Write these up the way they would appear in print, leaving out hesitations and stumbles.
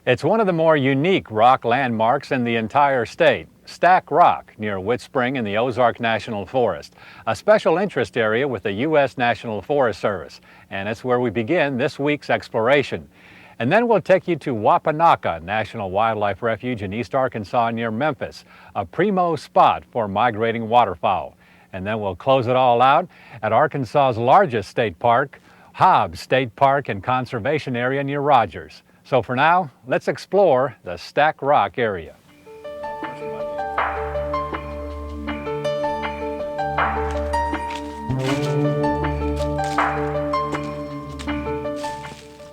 It's one of the more unique rock landmarks in the entire state, Stack Rock near Witts Spring in the Ozark National Forest, a special interest area with the U.S. National Forest Service. And it's where we begin this week's exploration. And then we'll take you to Wapanocca National Wildlife Refuge in East Arkansas near Memphis, a primo spot for migrating waterfowl. And then we'll close it all out at Arkansas's largest state park, Hobbs State Park and Conservation Area near Rogers. So for now, let's explore the Stack Rock area.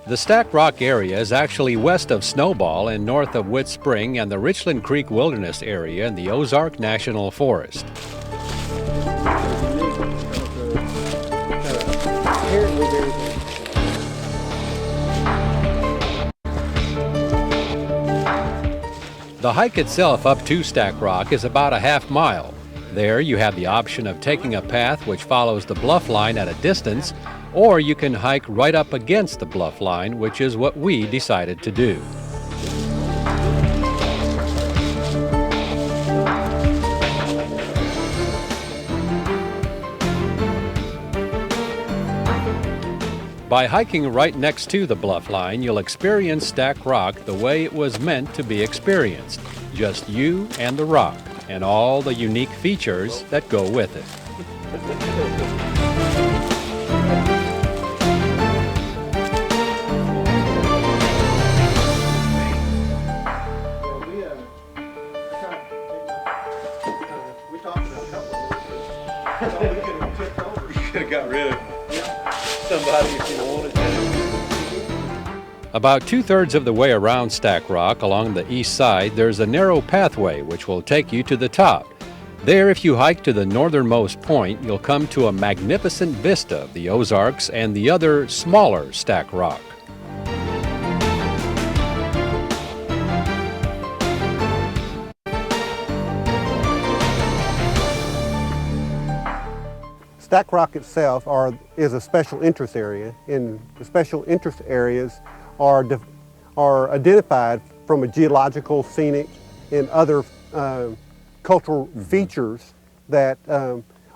The Stack Rock area is actually west of Snowball and north of Witts Spring and the Richland Creek Wilderness area in the Ozark National Forest. The hike itself up to Stack Rock is about a half mile. There you have the option of taking a path which follows the bluff line at a distance, or you can hike right up against the bluff line, which is what we decided to do. By hiking right next to the bluff line, you'll experience Stack Rock the way it was meant to be experienced. Just you and the rock, and all the unique features that go with it. We talked about a couple of those. We could have tipped over. You could have got rid of somebody if you wanted to. About 2/3 of the way around Stack Rock along the east side, there's a narrow pathway which will take you to the top. There, if you hike to the northernmost point, you'll come to a magnificent vista of the Ozarks and the other smaller Stack Rock. Stack Rock itself is a special interest area, and the special interest areas are identified from a geological, scenic, and other cultural features that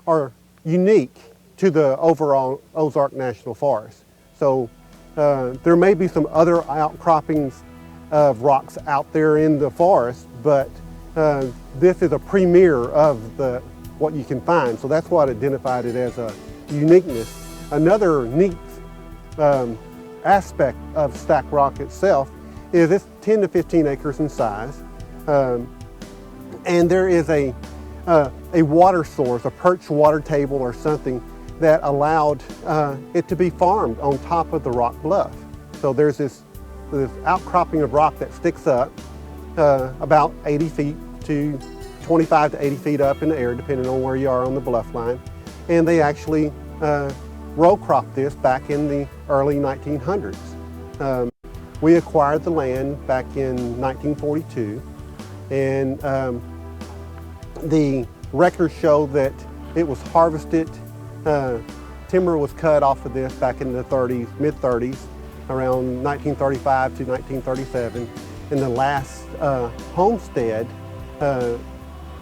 are unique to the overall Ozark National Forest. So there may be some other outcroppings of rocks out there in the forest, but this is a premier of what you can find. So that's what identified it as a uniqueness. Another neat aspect of Stack Rock itself is it's 10 to 15 acres in size. And there is a water source, a perched water table or something that allowed it to be farmed on top of the rock bluff. So there's this outcropping of rock that sticks up about 80 feet to 25 to 80 feet up in the air, depending on where you are on the bluff line. And they actually row cropped this back in the early 1900s. We acquired the land back in 1942, and the records show that it was harvested. Timber was cut off of this back in the mid-30s, around 1935 to 1937. And the last homestead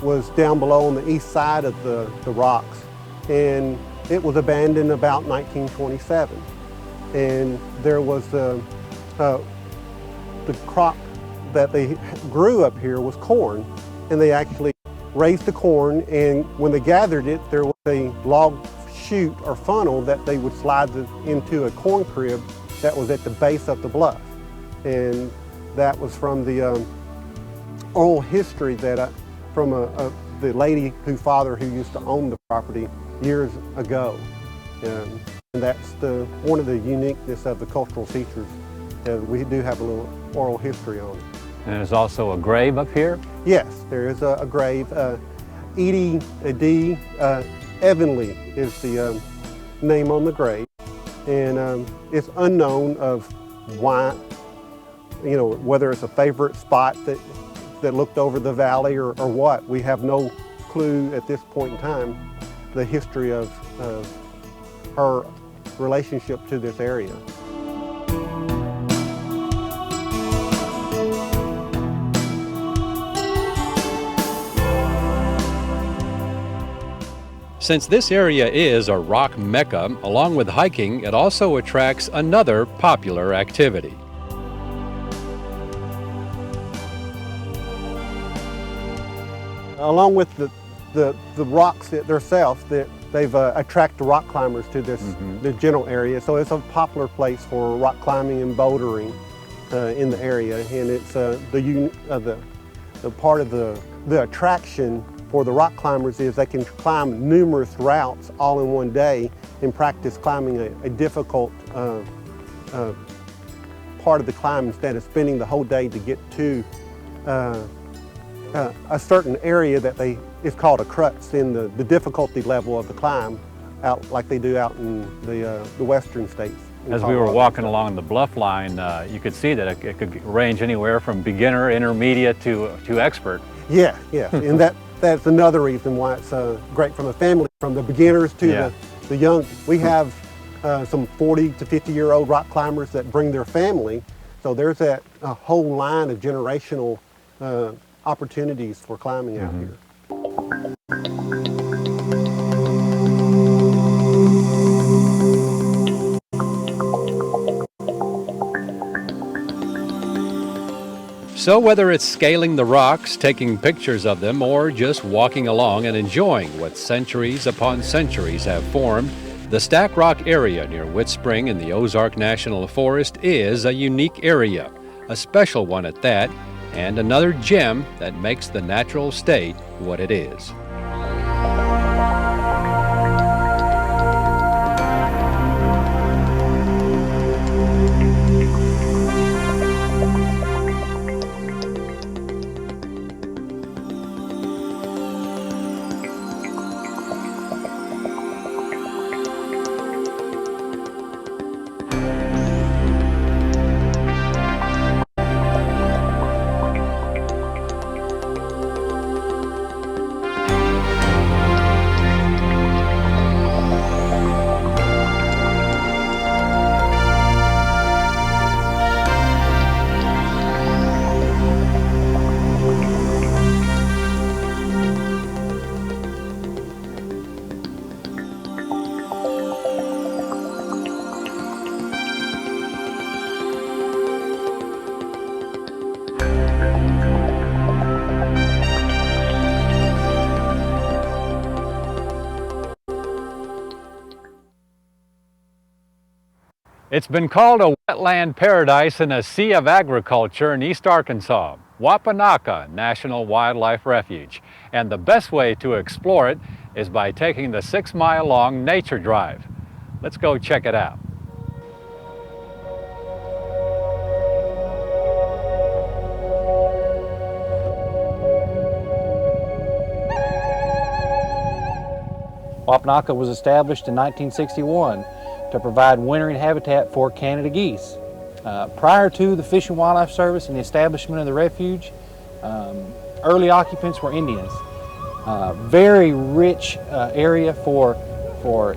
was down below on the east side of the rocks, and it was abandoned about 1927. And there was the crop that they grew up here was corn, and they actually raised the corn, and when they gathered it, there was a log chute or funnel that they would slide into a corn crib that was at the base of the bluff. And that was from the oral history that from the lady whose father who used to own the property years ago. And that's one of the uniqueness of the cultural features. We do have a little oral history on it. And there's also a grave up here? Yes, there is a grave. Edie D. Evanly is the name on the grave. And it's unknown of why, whether it's a favorite spot that looked over the valley or what. We have no clue at this point in time the history of her relationship to this area. Since this area is a rock mecca, along with hiking, it also attracts another popular activity. Along with the rocks themselves, they've attracted rock climbers to the general area. So it's a popular place for rock climbing and bouldering in the area. And it's the part of the attraction for the rock climbers is they can climb numerous routes all in one day and practice climbing a difficult part of the climb instead of spending the whole day to get to a certain area that is called a crux in the difficulty level of the climb, out like they do out in the western states. As we were walking along the bluff line, you could see that it could range anywhere from beginner, intermediate to expert. Yeah, and that's another reason why it's great from a family, from the beginners to the young. We have some 40 to 50-year-old rock climbers that bring their family, so there's that whole line of generational opportunities for climbing out here. So whether it's scaling the rocks, taking pictures of them, or just walking along and enjoying what centuries upon centuries have formed, the Stack Rock area near Witts Spring in the Ozark National Forest is a unique area, a special one at that, and another gem that makes the natural state what it is. It's been called a wetland paradise and a sea of agriculture in East Arkansas, Wapanocca National Wildlife Refuge. And the best way to explore it is by taking the 6-mile-long nature drive. Let's go check it out. Wapanocca was established in 1961 to provide wintering habitat for Canada geese. Prior to the Fish and Wildlife Service and the establishment of the refuge, early occupants were Indians. Very rich area for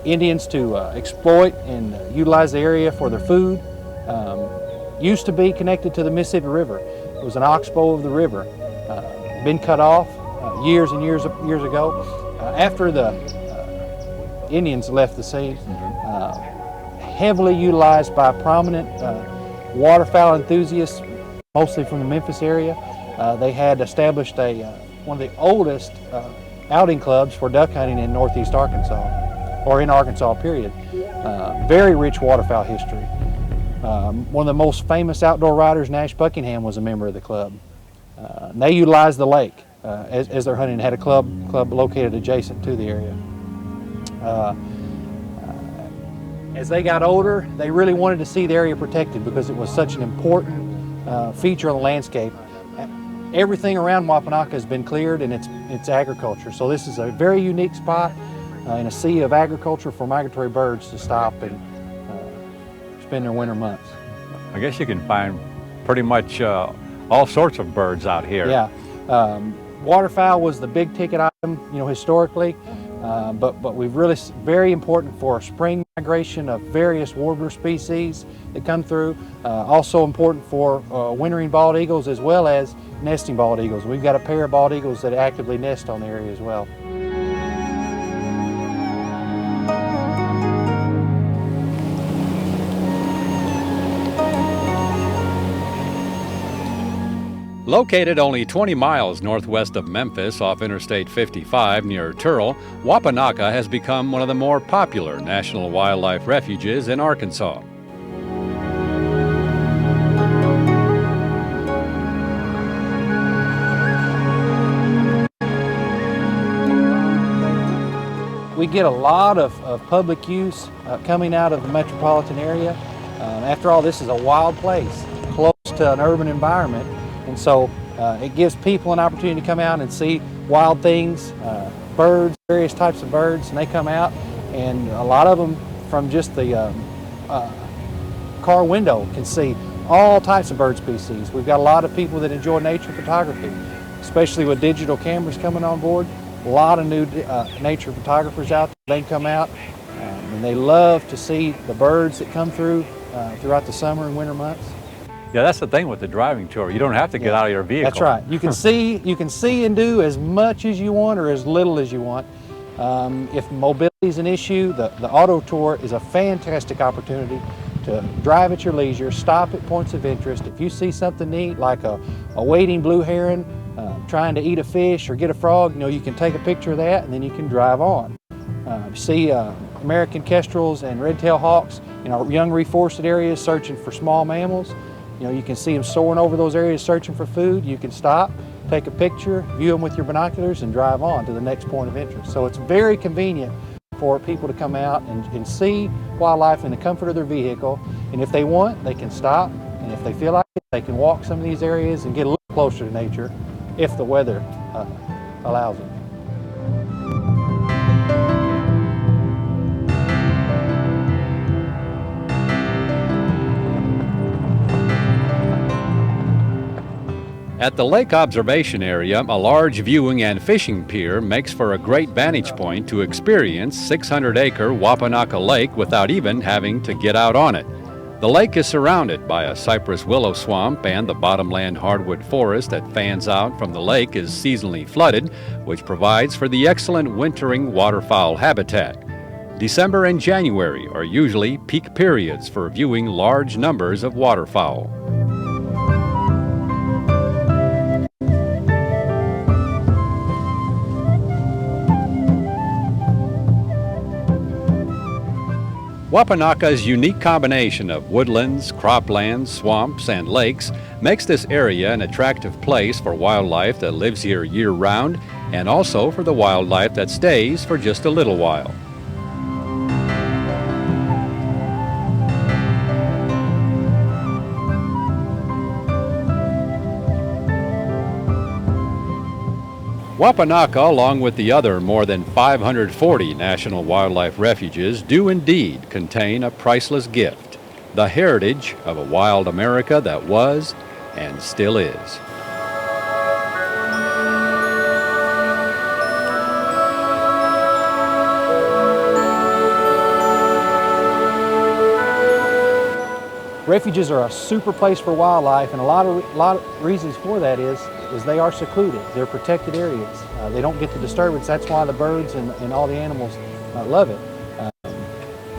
Indians to exploit and utilize the area for their food. Used to be connected to the Mississippi River. It was an oxbow of the river. Been cut off years and years ago. After the Indians left the sea, heavily utilized by prominent waterfowl enthusiasts, mostly from the Memphis area. They had established one of the oldest outing clubs for duck hunting in northeast Arkansas, or in Arkansas, period. Very rich waterfowl history. One of the most famous outdoor riders, Nash Buckingham, was a member of the club. They utilized the lake as they're hunting, had a club located adjacent to the area. As they got older, they really wanted to see the area protected because it was such an important feature of the landscape. Everything around Wapanocca has been cleared, and it's agriculture. So this is a very unique spot in a sea of agriculture for migratory birds to stop and spend their winter months. I guess you can find pretty much all sorts of birds out here. Yeah, waterfowl was the big ticket item, historically. But we've really, very important for spring migration of various warbler species that come through. Also important for wintering bald eagles as well as nesting bald eagles. We've got a pair of bald eagles that actively nest on the area as well. Located only 20 miles northwest of Memphis off Interstate 55 near Turl, Wapanocca has become one of the more popular national wildlife refuges in Arkansas. We get a lot of public use coming out of the metropolitan area. After all, this is a wild place, close to an urban environment, and so it gives people an opportunity to come out and see wild things, birds, various types of birds, and they come out, and a lot of them from just the car window can see all types of bird species. We've got a lot of people that enjoy nature photography, especially with digital cameras coming on board. A lot of new nature photographers out there. They come out and they love to see the birds that come through throughout the summer and winter months. Yeah, that's the thing with the driving tour. You don't have to get out of your vehicle. That's right. You can see and do as much as you want or as little as you want. If mobility is an issue, the auto tour is a fantastic opportunity to drive at your leisure, stop at points of interest. If you see something neat like a wading blue heron trying to eat a fish or get a frog, you can take a picture of that and then you can drive on. See American kestrels and red-tailed hawks in our young reforested areas searching for small mammals. You can see them soaring over those areas searching for food. You can stop, take a picture, view them with your binoculars, and drive on to the next point of interest. So it's very convenient for people to come out and see wildlife in the comfort of their vehicle. And if they want, they can stop. And if they feel like it, they can walk some of these areas and get a little closer to nature if the weather allows it. At the lake observation area, a large viewing and fishing pier makes for a great vantage point to experience 600-acre Wapanocca Lake without even having to get out on it. The lake is surrounded by a cypress willow swamp, and the bottomland hardwood forest that fans out from the lake is seasonally flooded, which provides for the excellent wintering waterfowl habitat. December and January are usually peak periods for viewing large numbers of waterfowl. Wapanocca's unique combination of woodlands, croplands, swamps, and lakes makes this area an attractive place for wildlife that lives here year-round, and also for the wildlife that stays for just a little while. Wapanocca, along with the other more than 540 national wildlife refuges, do indeed contain a priceless gift, the heritage of a wild America that was and still is. Refuges are a super place for wildlife, and a lot of reasons for that is they are secluded. They're protected areas. They don't get the disturbance. That's why the birds and all the animals love it.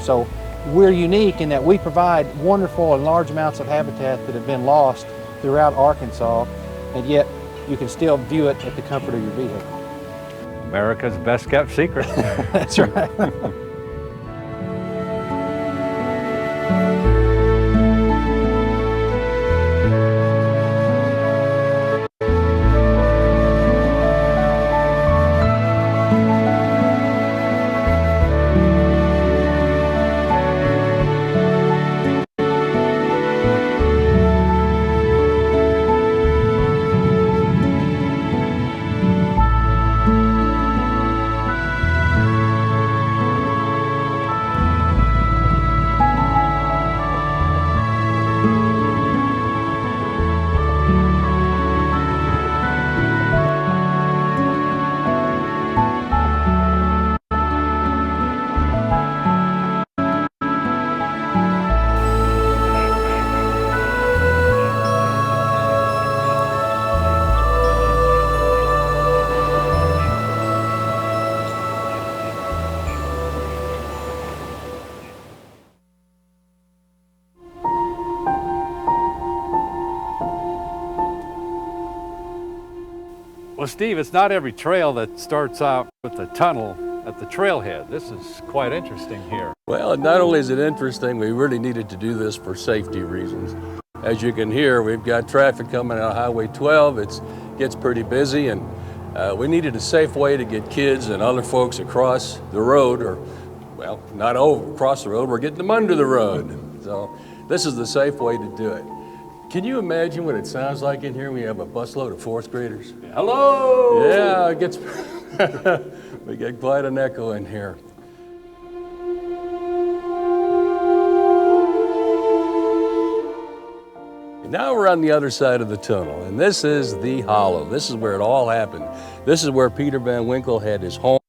So we're unique in that we provide wonderful and large amounts of habitat that have been lost throughout Arkansas, and yet you can still view it at the comfort of your vehicle. America's best kept secret. That's right. Well, Steve, it's not every trail that starts out with the tunnel at the trailhead. This is quite interesting here. Well, not only is it interesting, we really needed to do this for safety reasons. As you can hear, we've got traffic coming out of Highway 12. It gets pretty busy, and we needed a safe way to get kids and other folks across the road, or, well, not across the road, we're getting them under the road. So this is the safe way to do it. Can you imagine what it sounds like in here when we have a busload of fourth graders? Hello! Yeah, it gets, we get quite an echo in here. Now we're on the other side of the tunnel, and this is the hollow. This is where it all happened. This is where Peter Van Winkle had his home,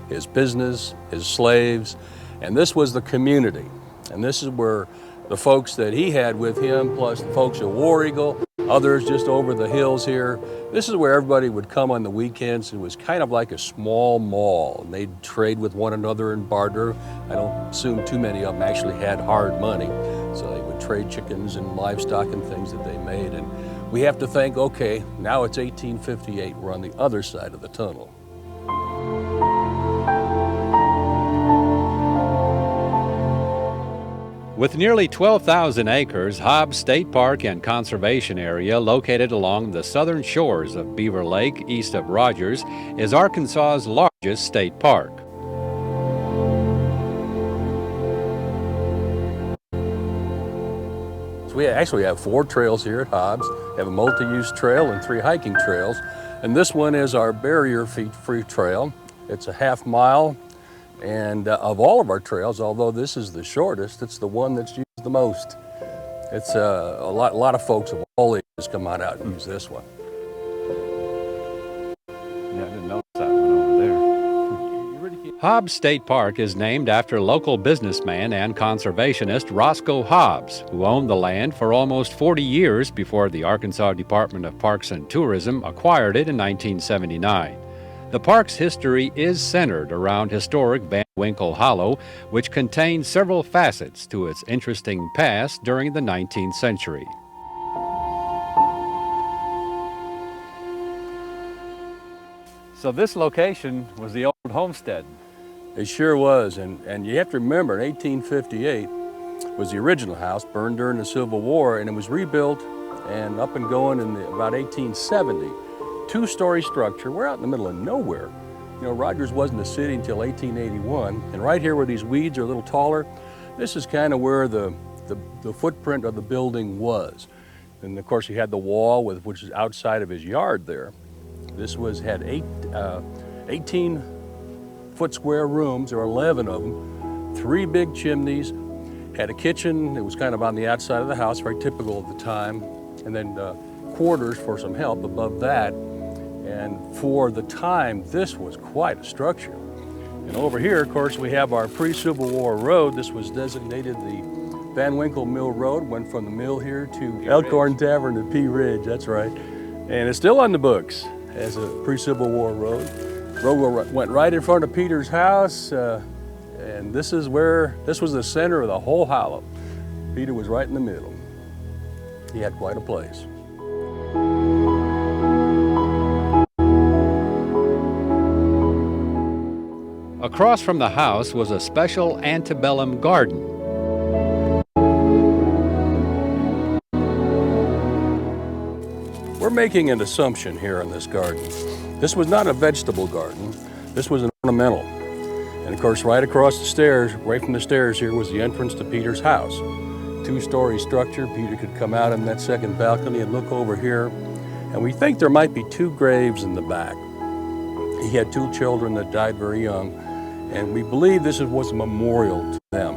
his business, his slaves, and this was the community. And this is where the folks that he had with him, plus the folks at War Eagle, others just over the hills here. This is where everybody would come on the weekends. It was kind of like a small mall, and they'd trade with one another and barter. I don't assume too many of them actually had hard money, so they would trade chickens and livestock and things that they made. And we have to think, okay, now it's 1858, we're on the other side of the tunnel. With nearly 12,000 acres, Hobbs State Park and Conservation Area, located along the southern shores of Beaver Lake east of Rogers, is Arkansas's largest state park. So we actually have 4 trails here at Hobbs. We have a multi-use trail and 3 hiking trails. And this one is our barrier-free trail. It's a half mile. And of all of our trails, although this is the shortest, it's the one that's used the most. It's a lot of folks of all ages come out and use this one. Yeah, I didn't notice that one over there. Hobbs State Park is named after local businessman and conservationist Roscoe Hobbs, who owned the land for almost 40 years before the Arkansas Department of Parks and Tourism acquired it in 1979. The park's history is centered around historic Van Winkle Hollow, which contains several facets to its interesting past during the 19th century. So this location was the old homestead. It sure was, and you have to remember, in 1858 was the original house, burned during the Civil War, and it was rebuilt and up and going in about 1870. 2-story structure. We're out in the middle of nowhere. You know, Rogers wasn't a city until 1881, and right here where these weeds are a little taller, this is kind of where the footprint of the building was. And of course, he had the wall, which is outside of his yard there. This had 18-foot square rooms, or 11 of them, 3 big chimneys, had a kitchen. It was kind of on the outside of the house, very typical of the time, and then quarters for some help above that. And for the time, this was quite a structure. And over here, of course, we have our pre-Civil War road. This was designated the Van Winkle Mill Road, went from the mill here to Elkhorn Tavern to Pea Ridge, that's right. And it's still on the books as a pre-Civil War road. Road went right in front of Peter's house, and this was the center of the whole hollow. Peter was right in the middle. He had quite a place. Across from the house was a special antebellum garden. We're making an assumption here in this garden. This was not a vegetable garden. This was an ornamental. And of course, right across the stairs, right from the stairs here, was the entrance to Peter's house. 2-story structure. Peter could come out on that second balcony and look over here. And we think there might be 2 graves in the back. He had 2 children that died very young. And we believe this was a memorial to them.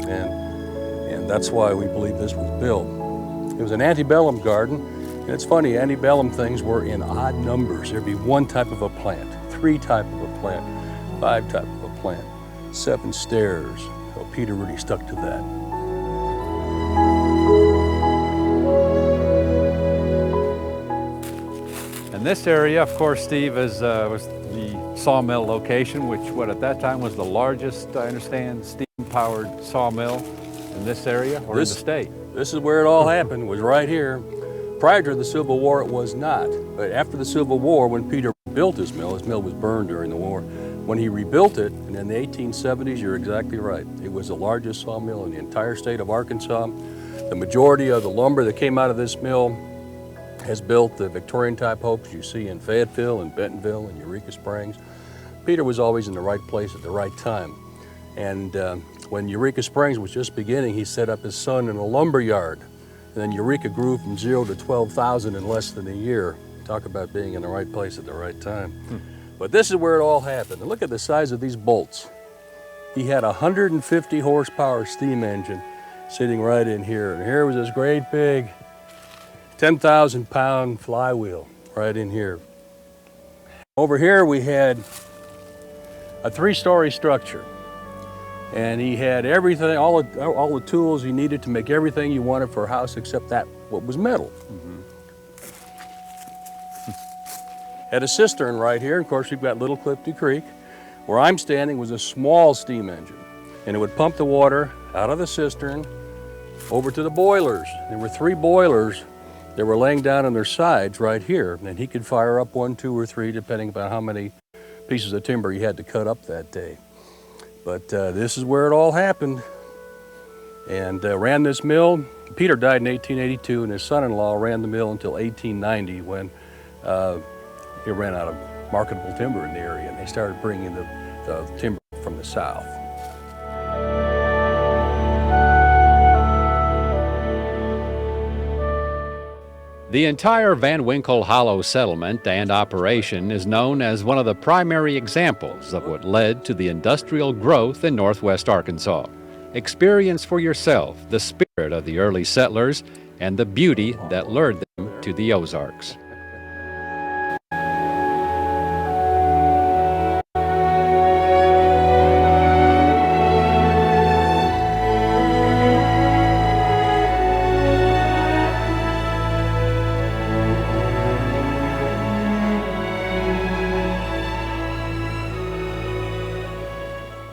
And that's why we believe this was built. It was an antebellum garden. And it's funny, antebellum things were in odd numbers. There'd be 1 type of a plant, 3 type of a plant, 5 type of a plant, 7 stairs. So Peter really stuck to that. And this area, of course, Steve, was the sawmill location, which at that time was the largest, I understand, steam-powered sawmill in this area or in the state. This is where it all happened, was right here. Prior to the Civil War, it was not. But after the Civil War, when Peter built his mill was burned during the war. When he rebuilt it, and in the 1870s, you're exactly right. It was the largest sawmill in the entire state of Arkansas. The majority of the lumber that came out of this mill has built the Victorian type oaks you see in Fayetteville and Bentonville and Eureka Springs. Peter was always in the right place at the right time. And when Eureka Springs was just beginning, he set up his son in a lumber yard. And then Eureka grew from 0 to 12,000 in less than a year. Talk about being in the right place at the right time. But this is where it all happened. And look at the size of these bolts. He had a 150 horsepower steam engine sitting right in here. And here was this great big 10,000 pound flywheel right in here. Over here we had a 3-story structure. And he had everything, all the tools he needed to make everything you wanted for a house except that what was metal. Had a cistern right here. Of course, you've got Little Clifty Creek. Where I'm standing was a small steam engine. And it would pump the water out of the cistern over to the boilers. There were 3 boilers that were laying down on their sides right here. And he could fire up 1, 2, or 3, depending upon how many pieces of timber he had to cut up that day. But this is where it all happened. And ran this mill. Peter died in 1882, and his son-in-law ran the mill until 1890 when he ran out of marketable timber in the area, and they started bringing the timber from the south. The entire Van Winkle Hollow settlement and operation is known as one of the primary examples of what led to the industrial growth in northwest Arkansas. Experience for yourself the spirit of the early settlers and the beauty that lured them to the Ozarks.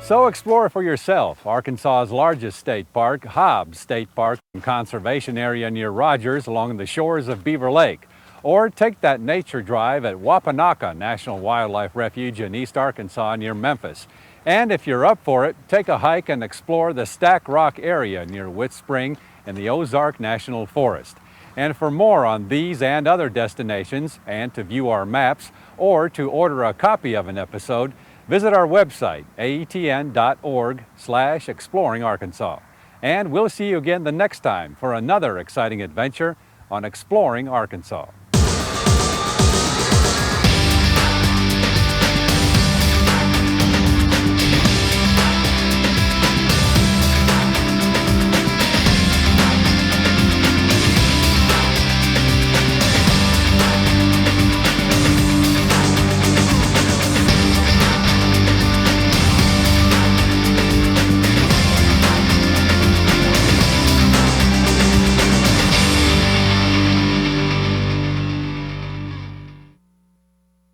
So explore for yourself Arkansas's largest state park, Hobbs State Park and Conservation Area near Rogers along the shores of Beaver Lake. Or take that nature drive at Wapanocca National Wildlife Refuge in East Arkansas near Memphis. And if you're up for it, take a hike and explore the Stack Rock area near Witts Spring in the Ozark National Forest. And for more on these and other destinations, and to view our maps, or to order a copy of an episode, visit our website, aetn.org/exploringarkansas. And we'll see you again the next time for another exciting adventure on Exploring Arkansas.